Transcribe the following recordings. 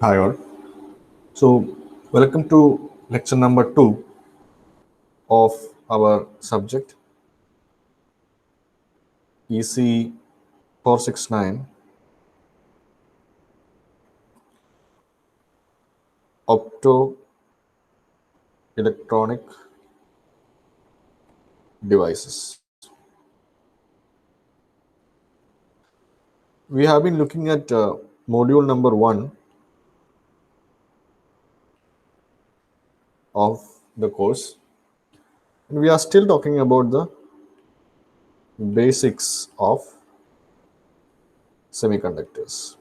Hi all. So, welcome to lecture number 2 of our subject EC469 Opto-Electronic Devices. We have been looking at module number 1 of the course, and we are still talking about the basics of semiconductors.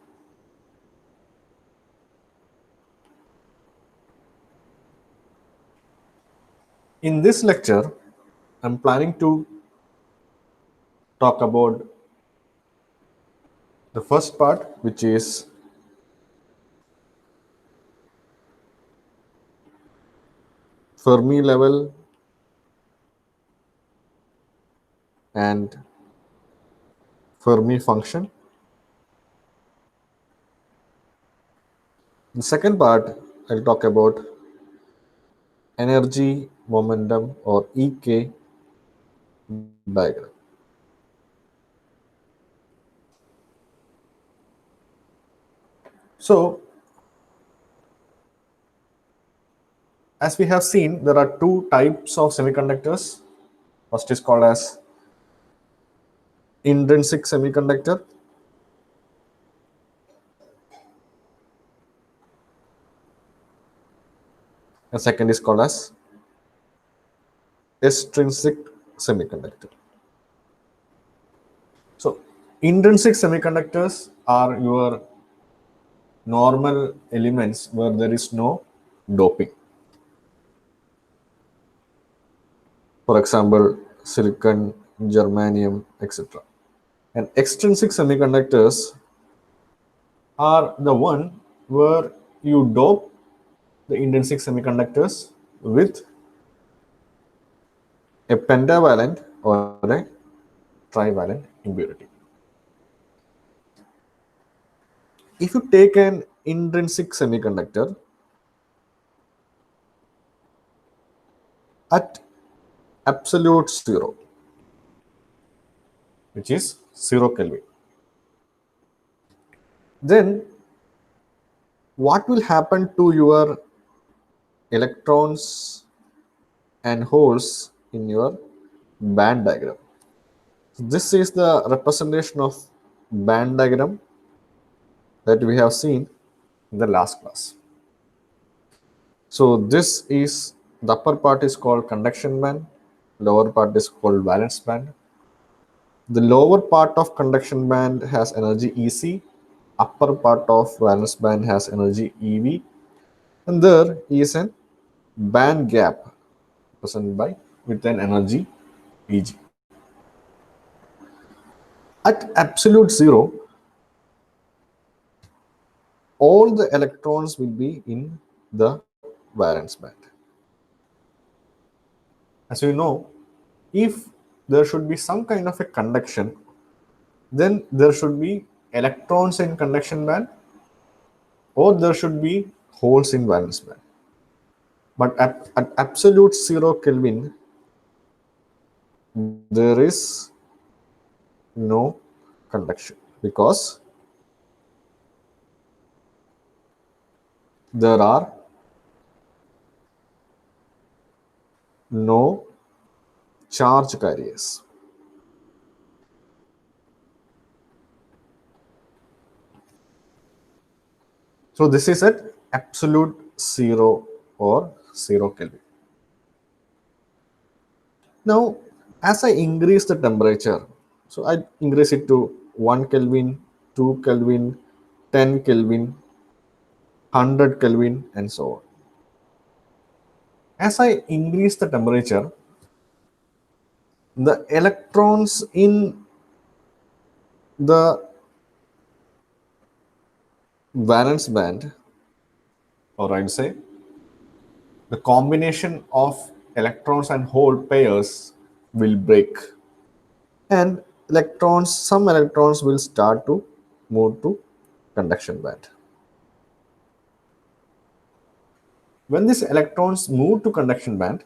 In this lecture, I'm planning to talk about the first part, which is Fermi level and Fermi function. The second part, I'll talk about energy momentum or EK diagram. So, as we have seen, there are two types of semiconductors. First is called as intrinsic semiconductor. And second is called as extrinsic semiconductor. So, intrinsic semiconductors are your normal elements where there is no doping. For example, silicon, germanium, etc. And extrinsic semiconductors are the one where you dope the intrinsic semiconductors with a pentavalent or a trivalent impurity. If you take an intrinsic semiconductor at absolute zero, which is 0 Kelvin, then what will happen to your electrons and holes in your band diagram? So this is the representation of band diagram that we have seen in the last class. So this is the upper part is called conduction band, lower part is called valence band. The lower part of conduction band has energy EC, upper part of valence band has energy EV, and there is a band gap represented by with an energy EG. At absolute zero, all the electrons will be in the valence band. As you know, if there should be some kind of a conduction, then there should be electrons in conduction band or there should be holes in valence band. But at absolute 0 Kelvin, there is no conduction because there are no charge carriers. So this is at absolute 0 or 0 Kelvin. Now, as I increase the temperature, so I increase it to 1 Kelvin, 2 Kelvin, 10 Kelvin, 100 Kelvin, and so on. As I increase the temperature, the electrons in the valence band, or I'd say the combination of electrons and hole pairs will break, and some electrons will start to move to conduction band. When these electrons move to conduction band,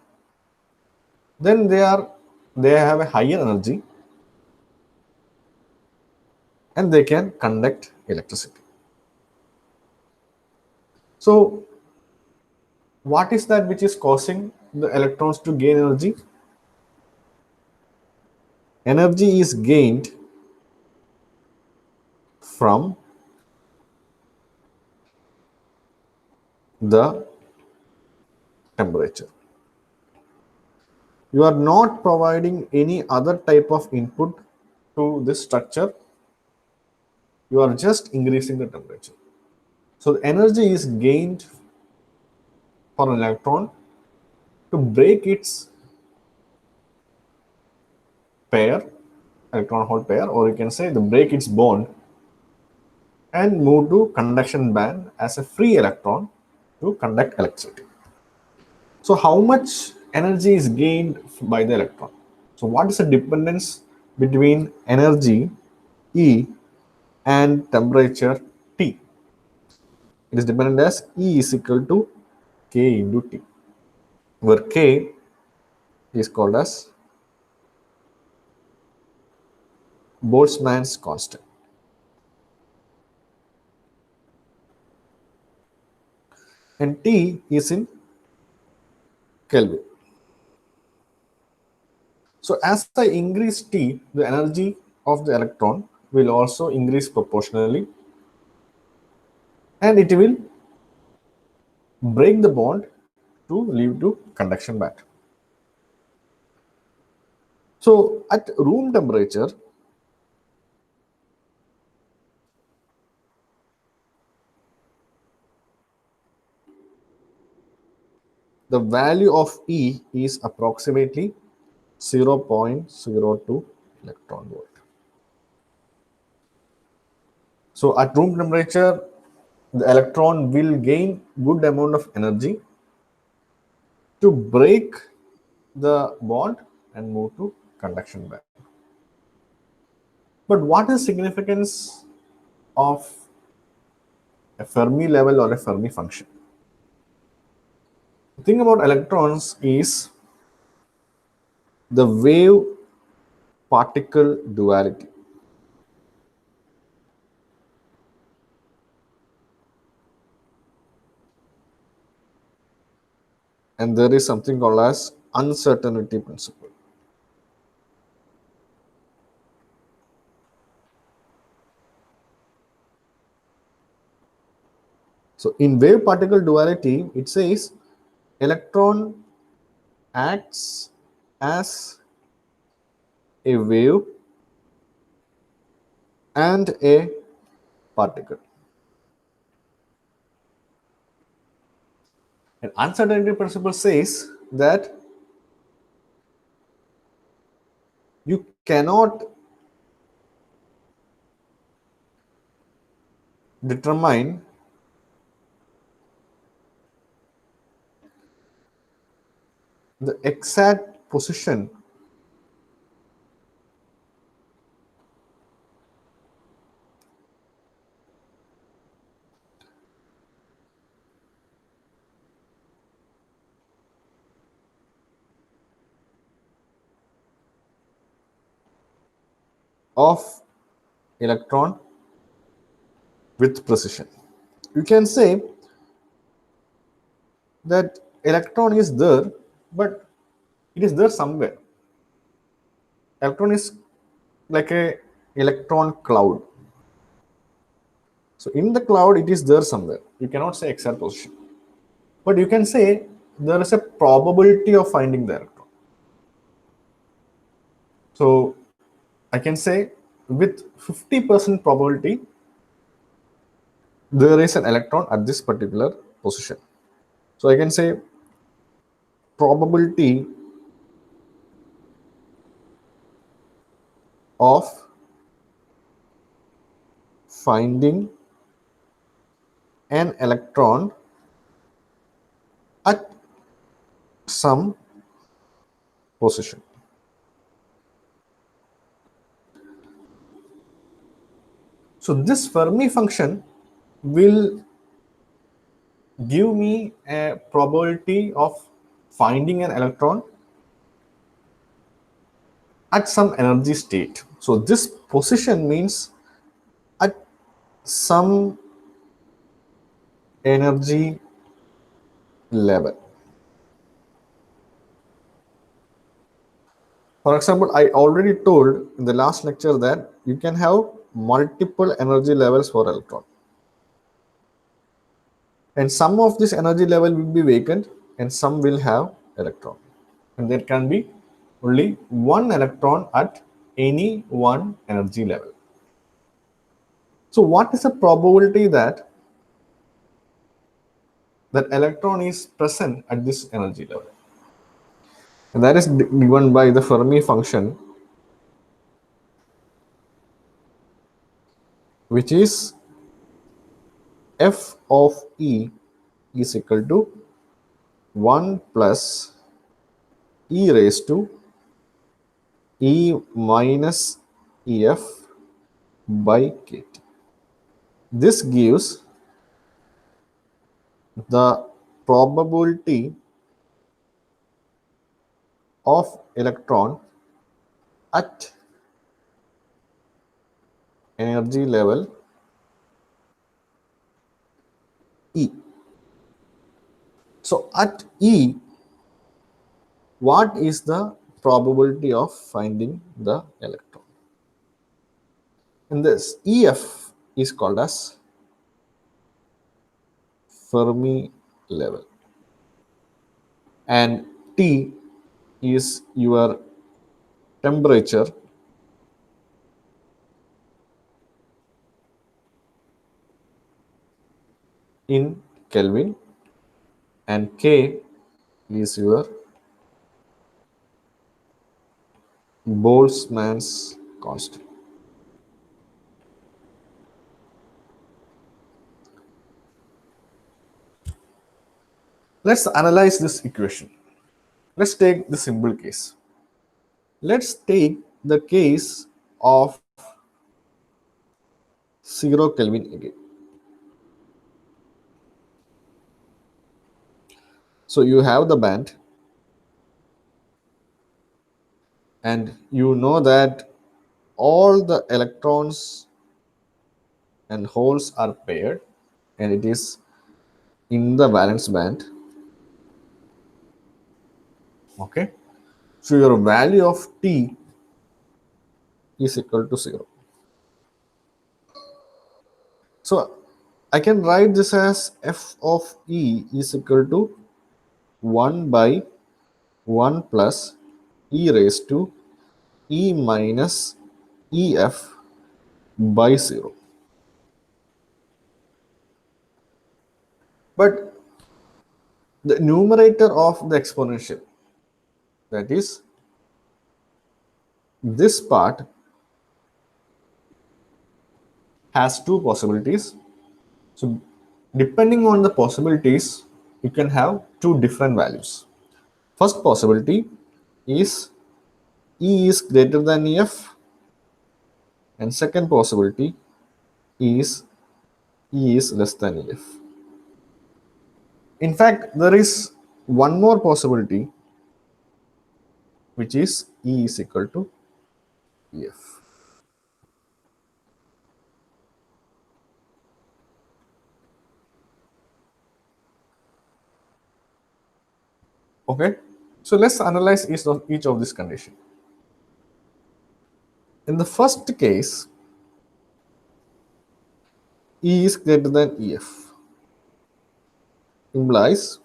then they have a higher energy and they can conduct electricity. So what is that which is causing the electrons to gain energy? Energy is gained from the temperature. You are not providing any other type of input to this structure. You are just increasing the temperature. So the energy is gained for an electron to break its pair, electron hole pair, or you can say the break its bond and move to conduction band as a free electron to conduct electricity. So how much energy is gained by the electron? So what is the dependence between energy E and temperature T? It is dependent as E is equal to K into T, where K is called as Boltzmann's constant and T is in Kelvin. So as I increase T, the energy of the electron will also increase proportionally and it will break the bond to lead to conduction band. So at room temperature, the value of E is approximately 0.02 electron volt. So at room temperature, the electron will gain good amount of energy to break the bond and move to conduction band. But what is significance of a Fermi level or a Fermi function? The thing about electrons is the wave particle duality. And there is something called as uncertainty principle. So in wave particle duality, it says electron acts as a wave and a particle. And uncertainty principle says that you cannot determine the exact position of electron with precision. You can say that electron is there, but it is there somewhere. Electron is like a electron cloud. So in the cloud, it is there somewhere. You cannot say exact position, but you can say there is a probability of finding the electron. So I can say with 50% probability, there is an electron at this particular position. So I can say probability of finding an electron at some position. So this Fermi function will give me a probability of finding an electron at some energy state. So this position means at some energy level. For example, I already told in the last lecture that you can have multiple energy levels for electron. And some of this energy level will be vacant and some will have electron. And there can be only one electron at any one energy level. So what is the probability that that electron is present at this energy level? And that is given by the Fermi function, which is f of E is equal to 1 plus e raised to E minus EF by KT. This gives the probability of electron at energy level E. So at E, what is the probability of finding the electron? And this EF is called as Fermi level, and T is your temperature in Kelvin, and K is your Boltzmann's constant. Let's analyze this equation. Let's take the simple case. Let's take the case of 0 Kelvin again. So you have the band, and you know that all the electrons and holes are paired, and it is in the valence band. Okay, so your value of T is equal to 0. So I can write this as f of E is equal to 1 by 1 plus e raised to E minus EF by 0. But the numerator of the exponential, that is this part, has two possibilities. So depending on the possibilities, you can have two different values. First possibility is E is greater than EF, and second possibility is E is less than EF. In fact, there is one more possibility, which is E is equal to EF. Okay, so let's analyze each of these conditions. In the first case, E is greater than EF implies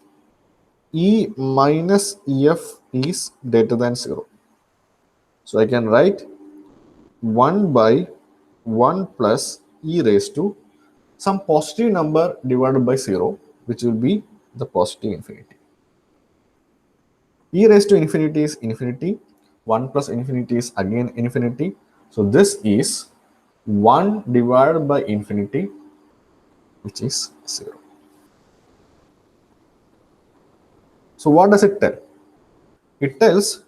E minus EF is greater than 0. So I can write 1 by 1 plus E raised to some positive number divided by 0, which will be the positive infinity. E raised to infinity is infinity. 1 plus infinity is again infinity. So this is 1 divided by infinity, which is 0. So what does it tell? It tells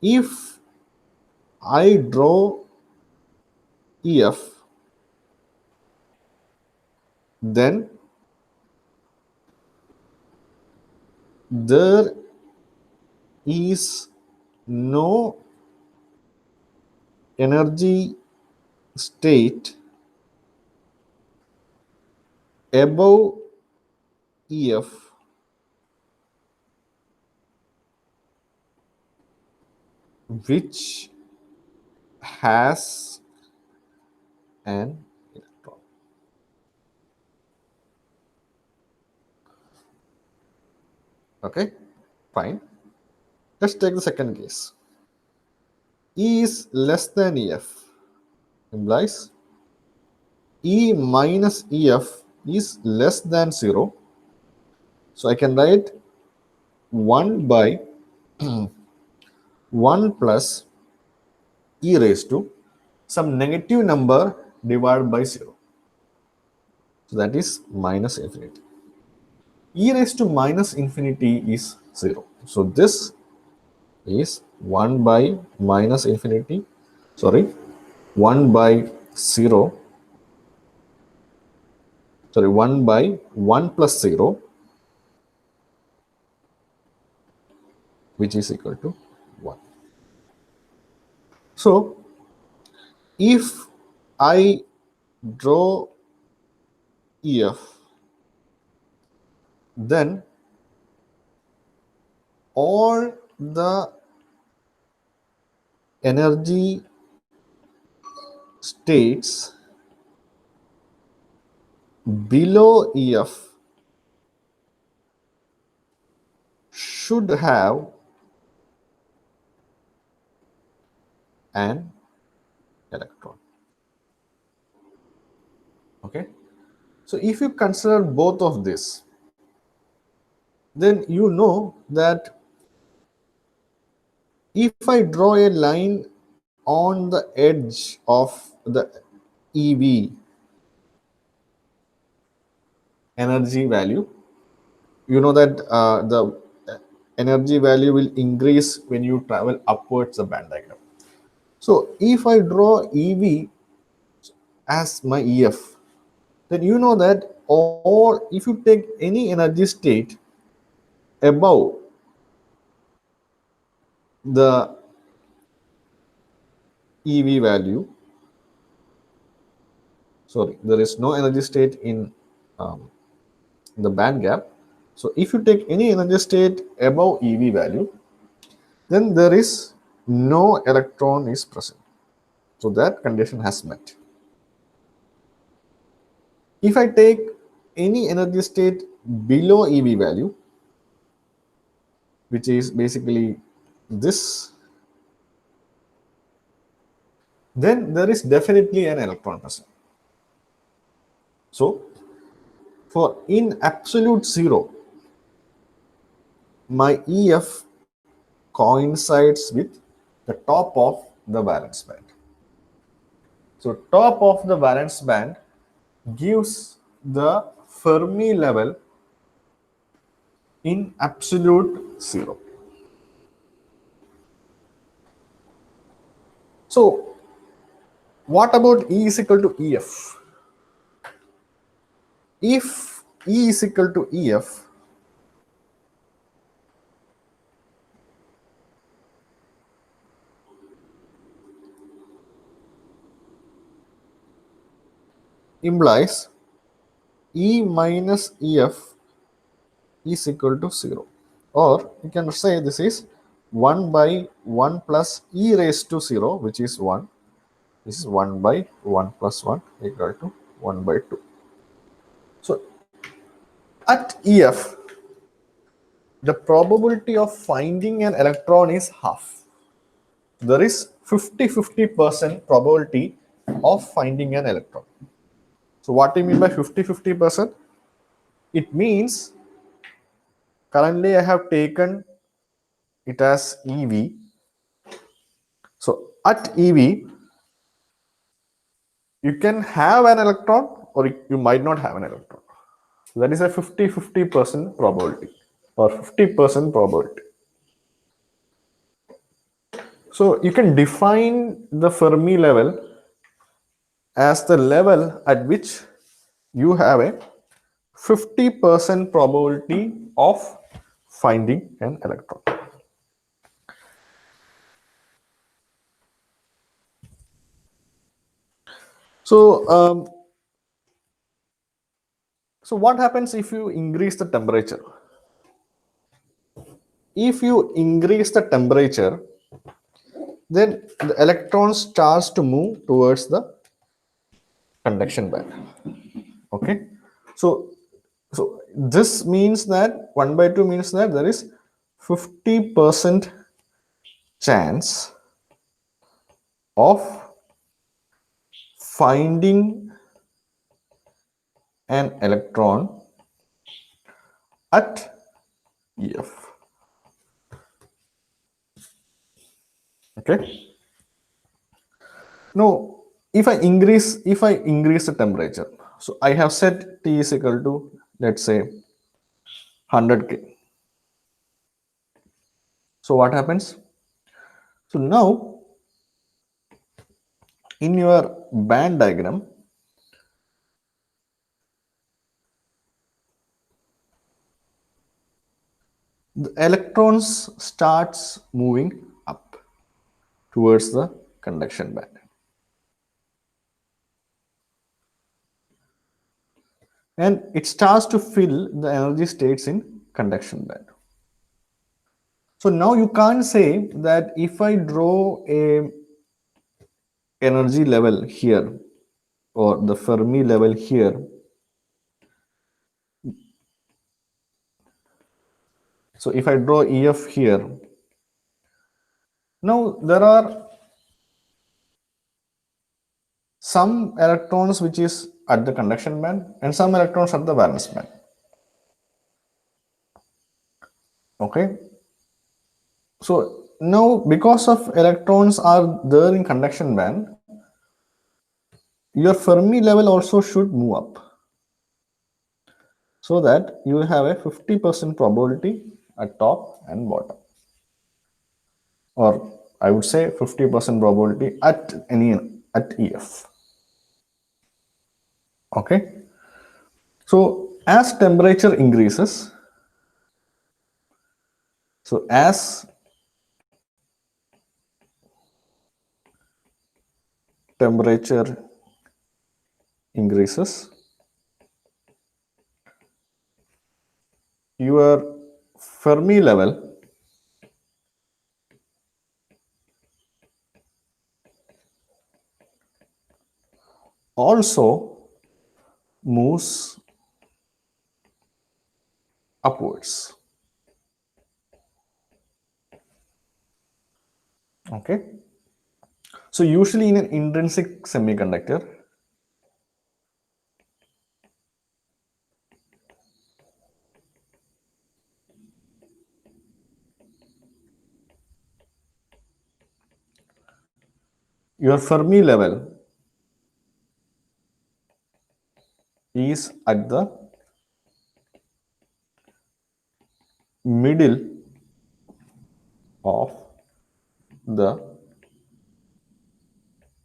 if I draw EF, then there is no energy state above EF which has an electron. Okay, fine. Let's take the second case. E is less than EF implies E minus EF is less than 0. So I can write 1 by 1 plus E raised to some negative number divided by 0. So that is minus infinity. E raised to minus infinity is 0. So this is 1 by minus infinity, 1 by 0, 1 by 1 plus 0, which is equal to 1. So if I draw EF, then all the energy states below EF should have an electron. Okay, so if you consider both of this, then you know that if I draw a line on the edge of the EV energy value, you know that the energy value will increase when you travel upwards the band diagram. So if I draw EV as my EF, then you know that or if you take any energy state above the EV value, there is no energy state in the band gap. So if you take any energy state above EV value, then there is no electron is present. So that condition has met. If I take any energy state below EV value, which is basically this, then there is definitely an electron present. So for in absolute 0, my EF coincides with the top of the valence band. So top of the valence band gives the Fermi level in absolute 0. So what about E is equal to EF? If E is equal to EF, implies E minus EF is equal to 0. Or you can say this is 1 by 1 plus E raised to 0, which is 1. This is 1 by 1 plus 1 equal to 1 by 2. So at EF, the probability of finding an electron is half. There is 50-50% probability of finding an electron. So what do you mean by 50-50%? It means currently I have taken it as EV. So at EV, you can have an electron or you might not have an electron. So that is a 50-50% probability or 50% probability. So you can define the Fermi level as the level at which you have a 50% probability of finding an electron. So, so what happens if you increase the temperature? If you increase the temperature, then the electron starts to move towards the conduction band. Okay, so this means that 1 by 2 means that there is 50% chance of finding an electron at EF. Okay. Now, if I increase the temperature, so I have set T is equal to, let's say, 100 K. So what happens? So now in your band diagram, the electrons starts moving up towards the conduction band. And it starts to fill the energy states in conduction band. So now you can't say that if I draw a energy level here or the Fermi level here, so if I draw EF here, now there are some electrons which is at the conduction band and some electrons at the valence band. Okay, so now because of electrons are there in conduction band, your Fermi level also should move up, so that you have a 50% probability at top and bottom, or I would say 50% probability at EF. Okay, so as temperature increases, so as temperature increases, your Fermi level also moves upwards. Okay, so usually in an intrinsic semiconductor, your Fermi level is at the middle of the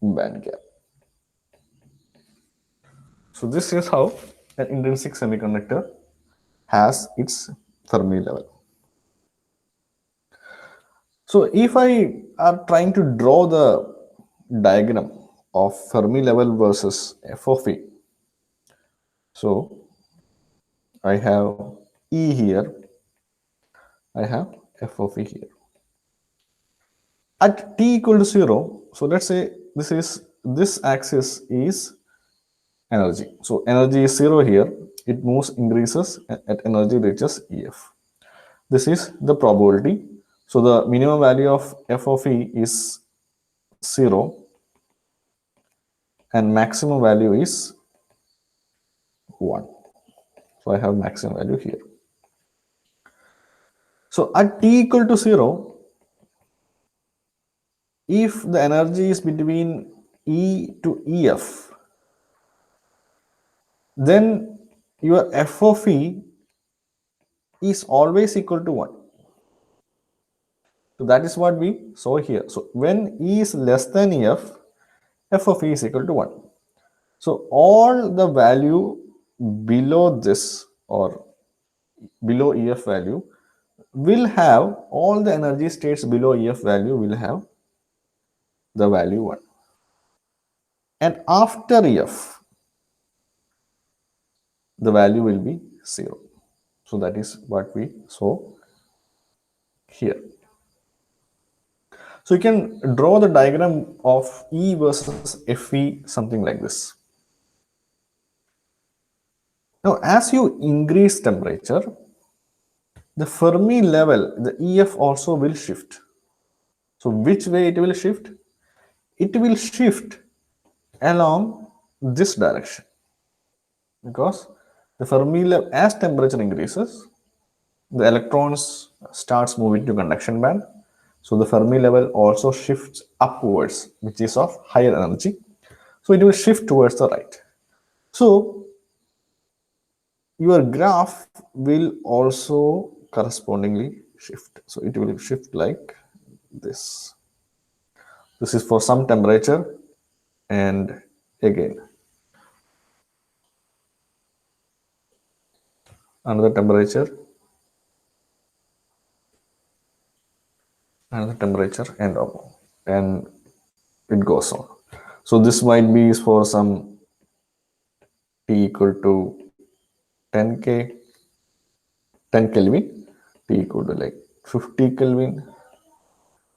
band gap. So this is how an intrinsic semiconductor has its Fermi level. So if I are trying to draw the diagram of Fermi level versus F of E, so I have E here, I have F of E here. At t equal to 0, so let's say this axis is energy. So energy is 0 here, it moves, increases at energy reaches EF. This is the probability. So the minimum value of F of E is 0 and maximum value is 1. So I have maximum value here. So at t equal to 0, if the energy is between E to EF, then your F of E is always equal to 1. So that is what we saw here. So when E is less than EF, F of E is equal to 1. So all the value below this or below EF value will have all the energy states below EF value will have the value 1. And after EF, the value will be 0. So that is what we saw here. So you can draw the diagram of E versus Fe something like this. Now, as you increase temperature, the Fermi level, the EF also will shift. So which way it will shift? It will shift along this direction, because the Fermi level, as temperature increases, the electrons starts moving to conduction band. So the Fermi level also shifts upwards, which is of higher energy. So it will shift towards the right. So your graph will also correspondingly shift. So it will shift like this. This is for some temperature, and again another temperature, and it goes on. So this might be for some t equal to 10k 10 Kelvin, t equal to like 50 Kelvin.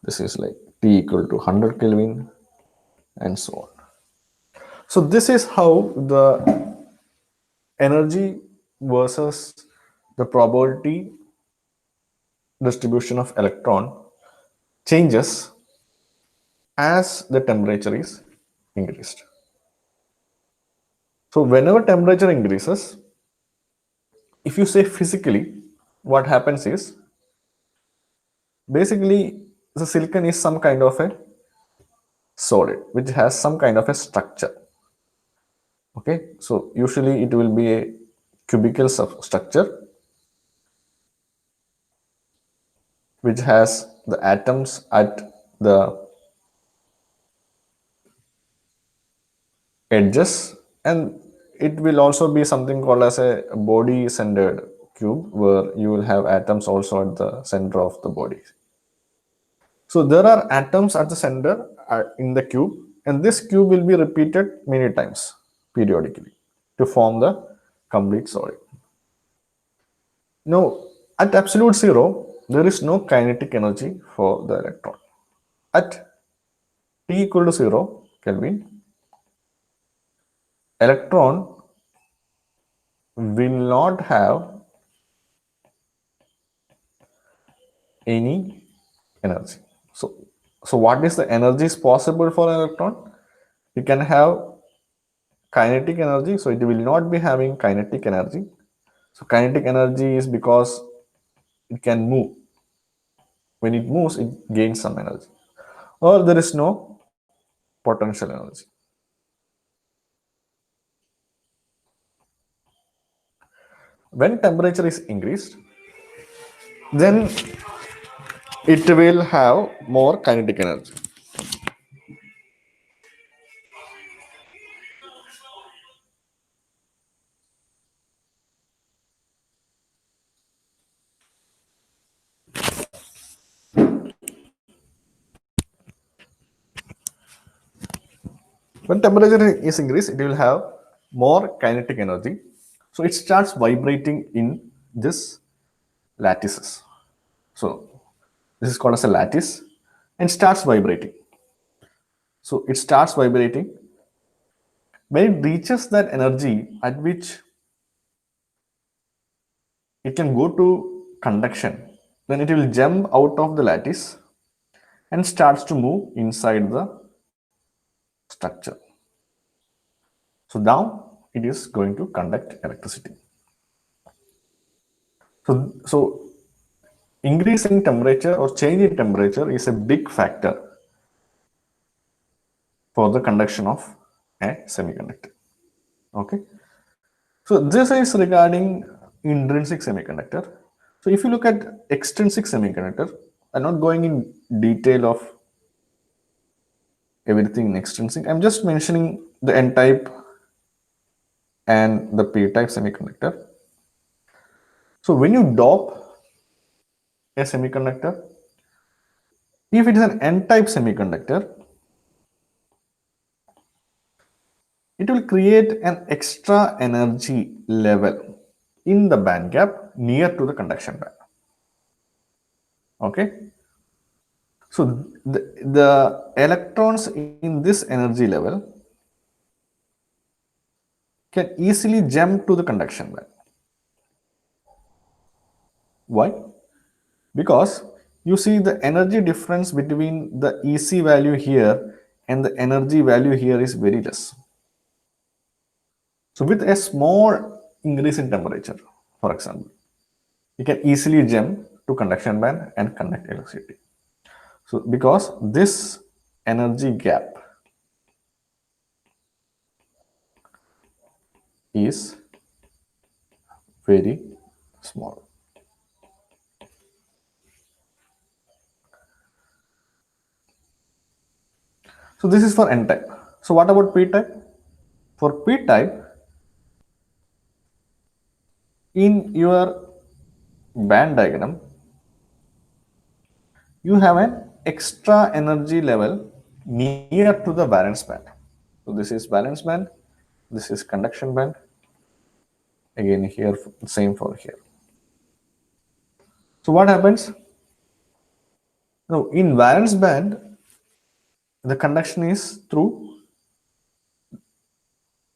This is like t equal to 100 Kelvin, and so on. So this is how the energy versus the probability distribution of electron changes as the temperature is increased. So whenever temperature increases, if you say physically, what happens is basically the silicon is some kind of a solid which has some kind of a structure. Okay, so usually it will be a cubical structure which has the atoms at the edges, and it will also be something called as a body centered cube, where you will have atoms also at the center of the body. So there are atoms at the center in the cube, and this cube will be repeated many times periodically to form the complete solid. Now, at absolute zero, there is no kinetic energy for the electron. At t equal to 0 Kelvin, electron will not have any energy. So what is the energy is possible for an electron? You can have kinetic energy, so it will not be having kinetic energy. So kinetic energy is because it can move. When it moves, it gains some energy. Or there is no potential energy. When temperature is increased, then it will have more kinetic energy. When temperature is increased, it will have more kinetic energy. So it starts vibrating in this lattices. So this is called as a lattice, and starts vibrating. So it starts vibrating. When it reaches that energy at which it can go to conduction, then it will jump out of the lattice and starts to move inside the structure. So now it is going to conduct electricity. So increase in temperature or change in temperature is a big factor for the conduction of a semiconductor. Okay. So this is regarding intrinsic semiconductor. So if you look at extrinsic semiconductor, I'm not going in detail of everything in extrinsic. I'm just mentioning the N-type and the P-type semiconductor. So when you dope a semiconductor. If it is an n-type semiconductor, it will create an extra energy level in the band gap near to the conduction band. Okay. So the electrons in this energy level can easily jump to the conduction band. Why? Because you see the energy difference between the EC value here and the energy value here is very less. So with a small increase in temperature, for example, you can easily jump to conduction band and conduct electricity. So because this energy gap is very small. So this is for N type. So what about P type? For P type, in your band diagram, you have an extra energy level near to the valence band. So this is valence band, this is conduction band. Again here, same for here. So what happens? Now in valence band, the conduction is through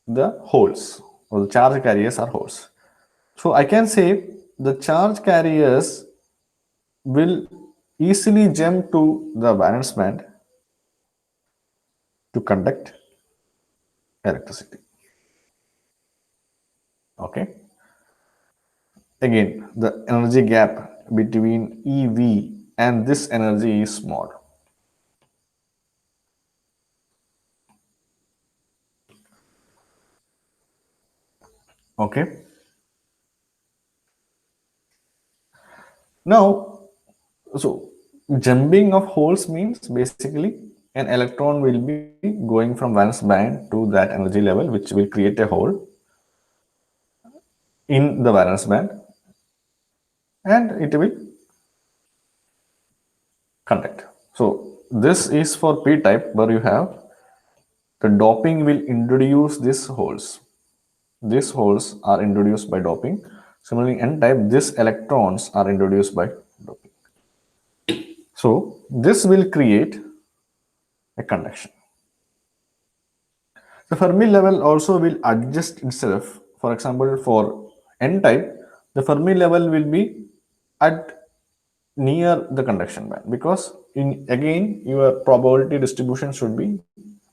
the holes, or the charge carriers are holes. So I can say the charge carriers will easily jump to the valence band to conduct electricity. Okay. Again, the energy gap between EV and this energy is small. Okay. Now, so jumping of holes means basically an electron will be going from valence band to that energy level, which will create a hole in the valence band, and it will conduct. So this is for P type, where you have the doping will introduce these holes. These holes are introduced by doping. Similarly, N type, these electrons are introduced by doping. So this will create a conduction. The Fermi level also will adjust itself. For example, for N type, the Fermi level will be at near the conduction band, because in again your probability distribution should be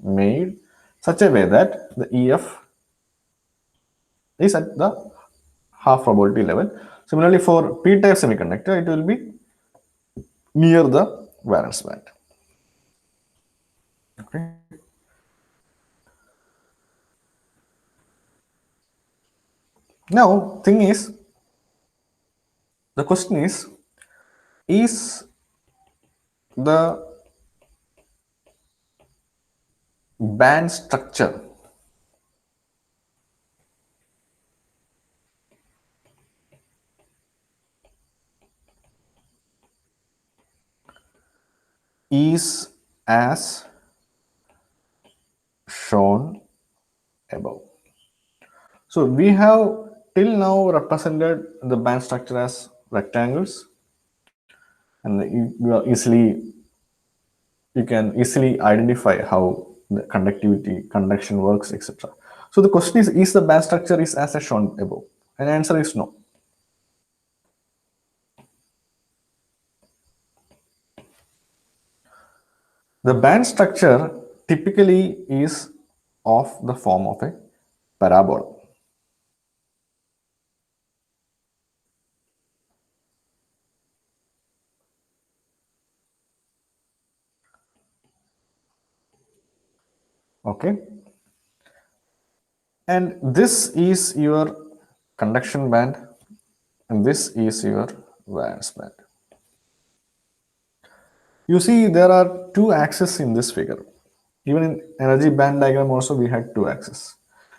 made such a way that the EF is at the half probability level. Similarly, for P-type semiconductor, it will be near the valence band. Okay. Now, the question is the band structure is as shown above. So we have till now represented the band structure as rectangles, and you can easily identify how the conduction works, etc. So the question is the band structure is as shown above? And the answer is no. The band structure typically is of the form of a parabola. Okay. And this is your conduction band, and this is your valence band. You see, there are two axes in this figure. Even in energy band diagram also we had two axes.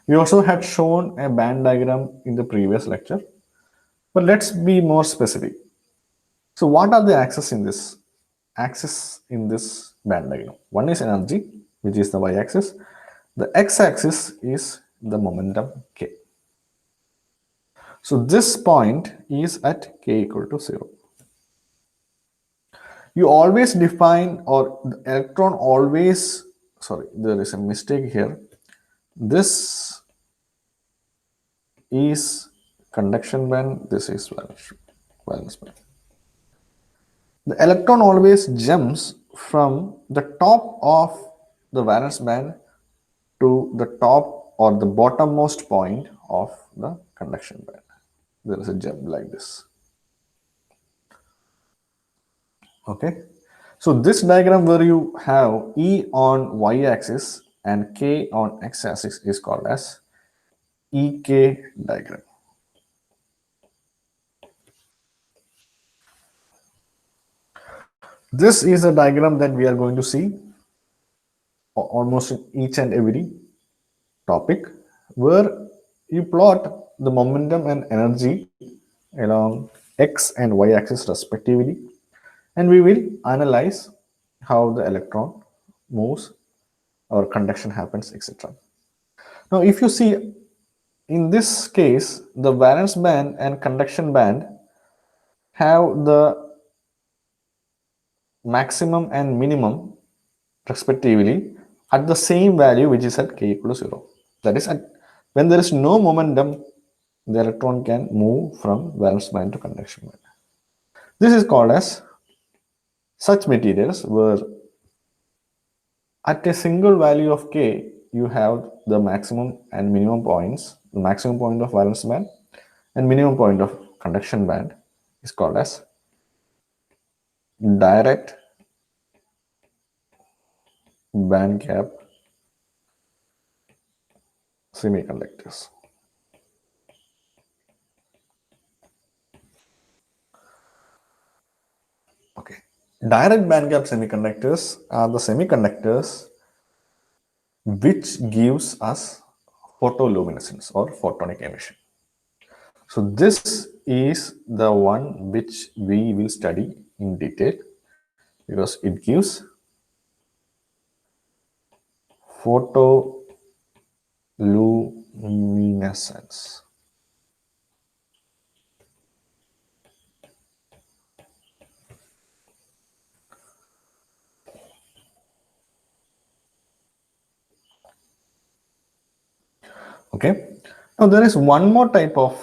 We also had shown a band diagram in the previous lecture, but let's be more specific. So what are the axes in this? Axis in this band diagram. One is energy, which is the y-axis. The x-axis is the momentum k. So this point is at k equal to 0. You always define, or the electron always, sorry, there is a mistake here. This is conduction band, this is valence band. The electron always jumps from the top of the valence band to the top or the bottommost point of the conduction band. There is a jump like this. Okay. So this diagram where you have E on y-axis and K on x-axis is called as EK diagram. This is a diagram that we are going to see almost in each and every topic, where you plot the momentum and energy along x and y axis respectively, and we will analyze how the electron moves or conduction happens, etc. Now if you see, in this case the valence band and conduction band have the maximum and minimum respectively at the same value, which is at k equal to 0. That is, when there is no momentum, the electron can move from valence band to conduction band. This is called as such materials where at a single value of k you have the maximum and minimum points. The maximum point of valence band and minimum point of conduction band is called as direct band gap semiconductors. Okay. Direct band gap semiconductors are the semiconductors which gives us photoluminescence or photonic emission. So this is the one which we will study in detail because it gives photoluminescence. Okay. Now there is one more type of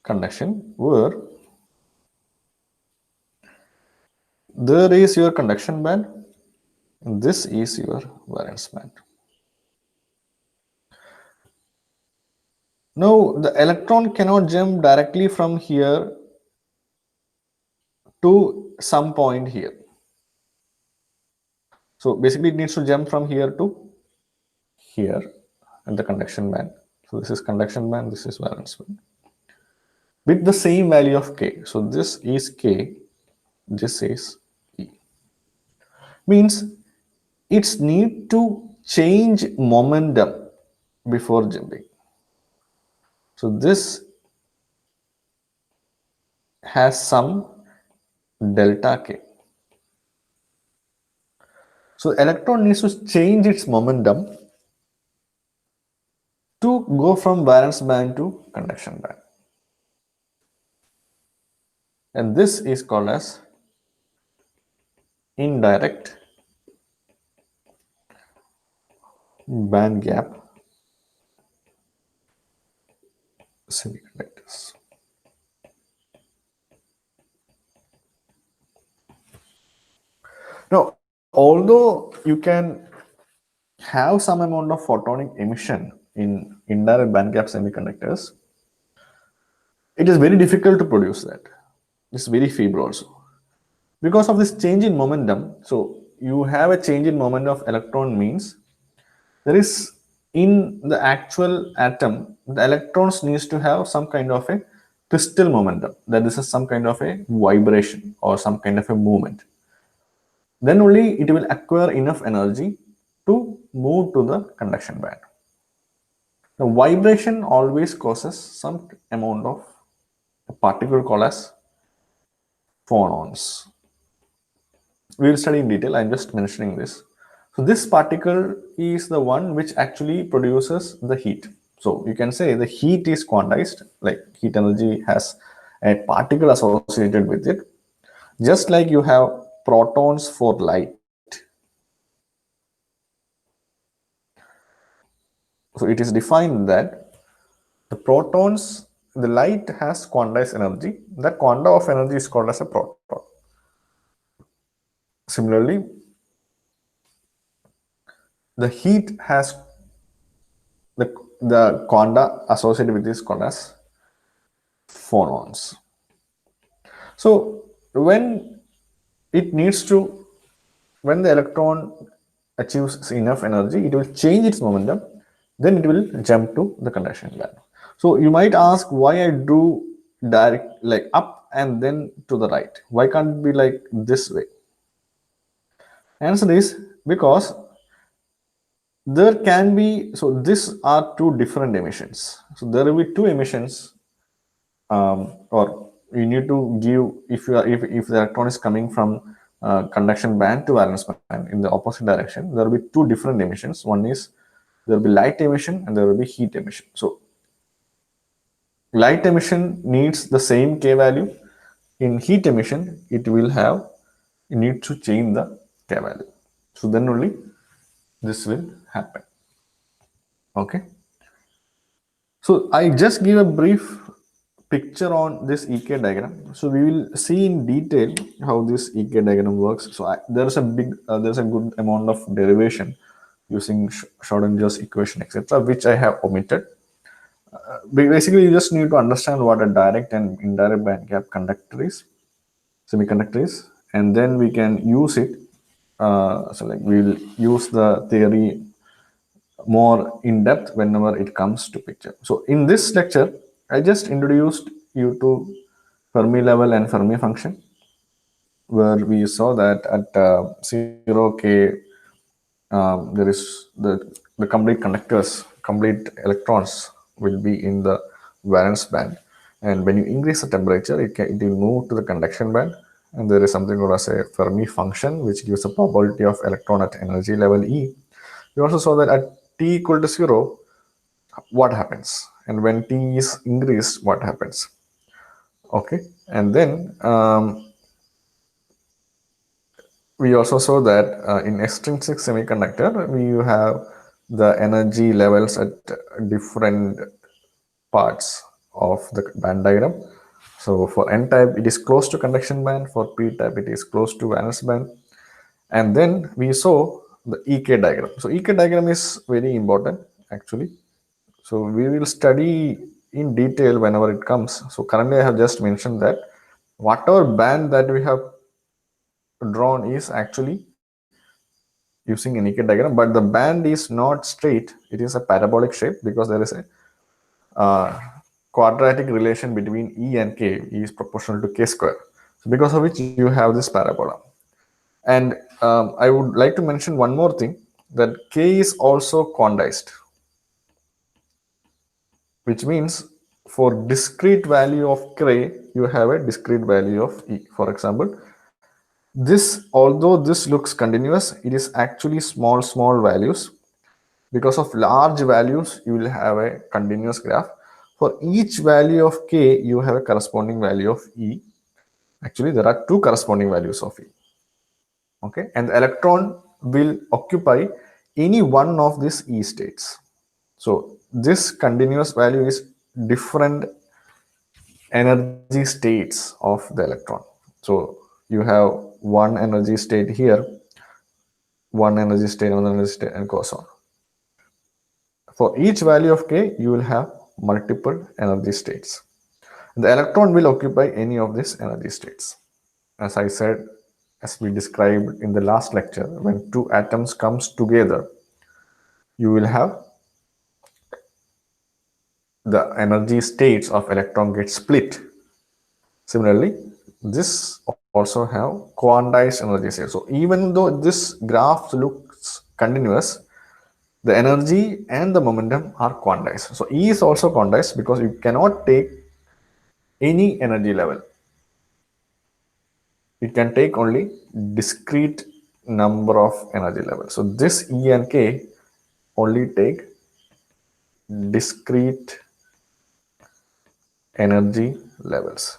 conduction where there is your conduction band and this is your valence band. Now the electron cannot jump directly from here to some point here. So basically it needs to jump from here to here at the conduction band. So this is conduction band, this is valence band with the same value of k. So this is k, this is E. Means it's need to change momentum before jumping. So this has some delta k. So electron needs to change its momentum to go from valence band to conduction band. And this is called as indirect band gap semiconductors. Now, although you can have some amount of photonic emission in indirect band gap semiconductors, it is very difficult to produce that. It's very feeble also. Because of this change in momentum, so you have a change in momentum of electron means there is in the actual atom, the electrons needs to have some kind of a crystal momentum. That is some kind of a vibration or some kind of a movement. Then only it will acquire enough energy to move to the conduction band. The vibration always causes some amount of a particle called as phonons. We will study in detail. I'm just mentioning this. So this particle is the one which actually produces the heat. So you can say the heat is quantized, like heat energy has a particle associated with it. Just like you have protons for light. So it is defined that the protons, the light has quantized energy. That quanta of energy is called as a proton. Similarly, the heat has the quanta associated with this called as phonons. So when it needs to, when the electron achieves enough energy, it will change its momentum, then it will jump to the conduction band. So you might ask why I drew direct like up and then to the right. Why can't it be like this way? Answer is because there can be, so these are two different emissions. So there will be two emissions, or you need to give, if you are, if the electron is coming from conduction band to valence band in the opposite direction, there will be two different emissions. One is there will be light emission and there will be heat emission. So light emission needs the same k value. In heat emission, it will have, you need to change the k value. So then only this will happen. Okay. So I just give a brief picture on this EK diagram. So we will see in detail how this EK diagram works. So there's a good amount of derivation using Schrödinger's equation, etc., which I have omitted. Basically, you just need to understand what a direct and indirect band gap conductor is, semiconductor is, and then we can use it. So like we will use the theory more in depth whenever it comes to picture. So in this lecture, I just introduced you to Fermi level and Fermi function, where we saw that at 0k there is the complete conductors, complete electrons will be in the valence band, and when you increase the temperature, it will move to the conduction band, and there is something called as a Fermi function, which gives a probability of electron at energy level E. We also saw that at t equal to 0, what happens, and when t is increased, what happens. Okay, and then we also saw that in extrinsic semiconductor, we have the energy levels at different parts of the band diagram. So for n type, it is close to conduction band. For p type, it is close to valence band. And then we saw the EK diagram. So EK diagram is very important actually. So we will study in detail whenever it comes. So currently I have just mentioned that whatever band that we have drawn is actually using an EK diagram, but the band is not straight, it is a parabolic shape because there is a quadratic relation between E and K. E is proportional to K square. So because of which you have this parabola. And I would like to mention one more thing, that K is also quantized, which means for discrete value of K, you have a discrete value of E. For example, this, although this looks continuous, it is actually small values. Because of large values, you will have a continuous graph. For each value of K, you have a corresponding value of E. Actually, there are two corresponding values of E. Okay, and the electron will occupy any one of these E states. So this continuous value is different energy states of the electron. So you have one energy state here, one energy state, another energy state, and goes on. For each value of K, you will have multiple energy states. The electron will occupy any of these energy states. As I said, as we described in the last lecture, when two atoms comes together, you will have the energy states of electron get split. Similarly, this also have quantized energy states. So even though this graph looks continuous, the energy and the momentum are quantized. So E is also quantized because you cannot take any energy level. It can take only discrete number of energy levels. So this E and K only take discrete energy levels.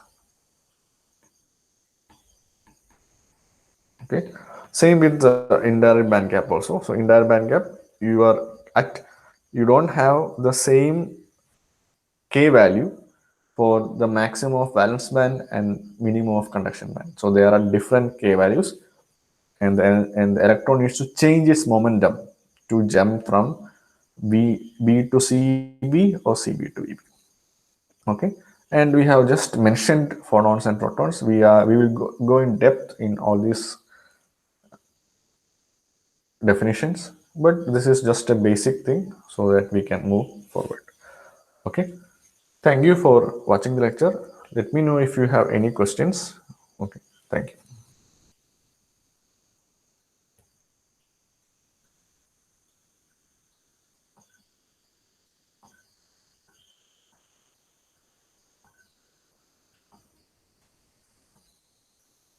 Okay. Same with the indirect band gap also. So indirect band gap, you are at, you don't have the same K value for the maximum of valence band and minimum of conduction band. So there are different K values, and the electron needs to change its momentum to jump from B to CB or CB to EB. Okay, and we have just mentioned phonons and protons. We will go in depth in all these definitions, but this is just a basic thing so that we can move forward. Okay, thank you for watching the lecture. Let me know if you have any questions. Okay, thank you.